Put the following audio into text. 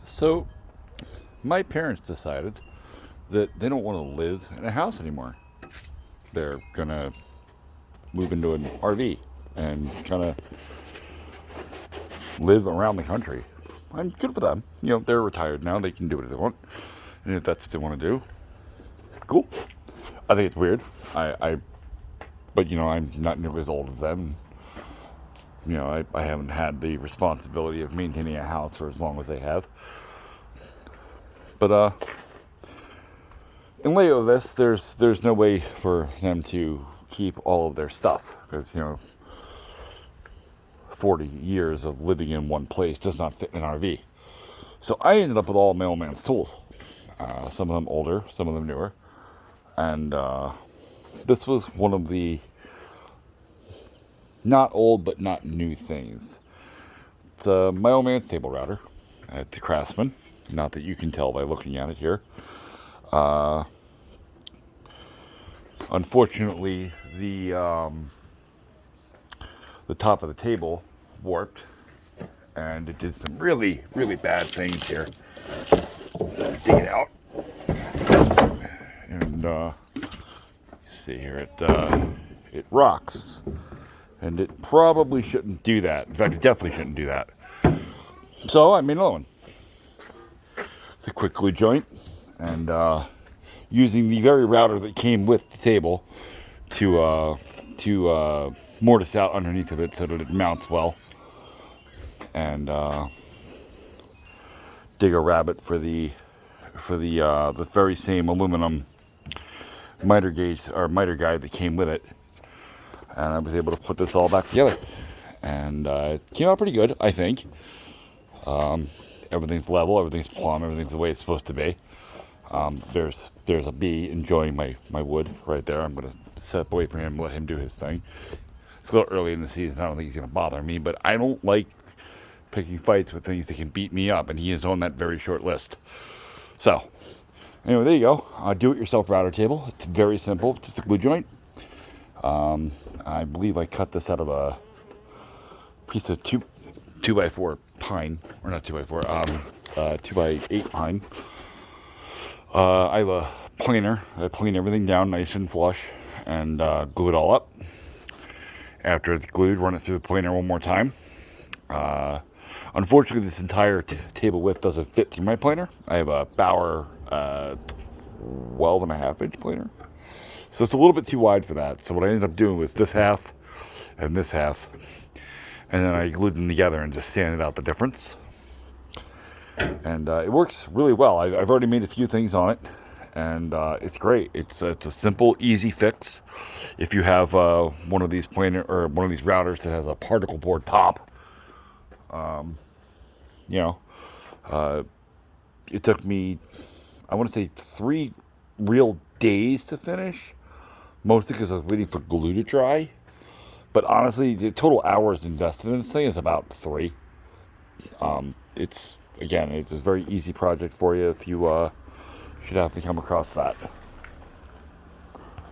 So, my parents decided that they don't want to live in a house anymore. They're gonna move into an RV and kind of live around the country. I'm good for them. You know, they're retired now. They can do what they want. And if that's what they want to do, cool. I think it's weird. But I'm not nearly as old as them. I haven't had the responsibility of maintaining a house for as long as they have. But in light of this, there's no way for them to keep all of their stuff because 40 years of living in one place does not fit in an RV. So I ended up with all my old man's tools. Some of them older, some of them newer, and this was one of the not old but not new things. It's my old man's table router at the Craftsman. Not that you can tell by looking at it here. Unfortunately, the top of the table warped, and it did some really, really bad things here. Dig it out, and you see here it rocks, and it probably shouldn't do that. In fact, it definitely shouldn't do that. So I made another one. It's a quick glue joint, and using the very router that came with the table to mortise out underneath of it so that it mounts well, and dig a rabbet for the very same aluminum miter gauge or miter guide that came with it, and I was able to put this all back together, and it came out pretty good, I think. Everything's level, everything's plumb, everything's the way it's supposed to be. There's a bee enjoying my wood right there. I'm going to step away from him and let him do his thing. It's a little early in the season. I don't think he's going to bother me, but I don't like picking fights with things that can beat me up, and he is on that very short list. So, anyway, there you go. Do-it-yourself router table. It's very simple. Just a glue joint. I believe I cut this out of a piece of 2x4 pine, or not 2x4, 2x8 pine. I have a planer. I plane everything down nice and flush and glue it all up. After it's glued, run it through the planer one more time. Unfortunately, this entire table width doesn't fit through my planer. I have a Bauer 12.5-inch planer. So it's a little bit too wide for that. So what I ended up doing was this half and this half. And then I glued them together and just sanded out the difference. And it works really well. I've already made a few things on it, and it's great. It's a simple, easy fix. If you have one of these planer or one of these routers that has a particle board top, it took me, I want to say, 3 real days to finish, mostly because I was waiting for glue to dry. But honestly, the total hours invested in this thing is about 3. It's a very easy project for you if you should have to come across that.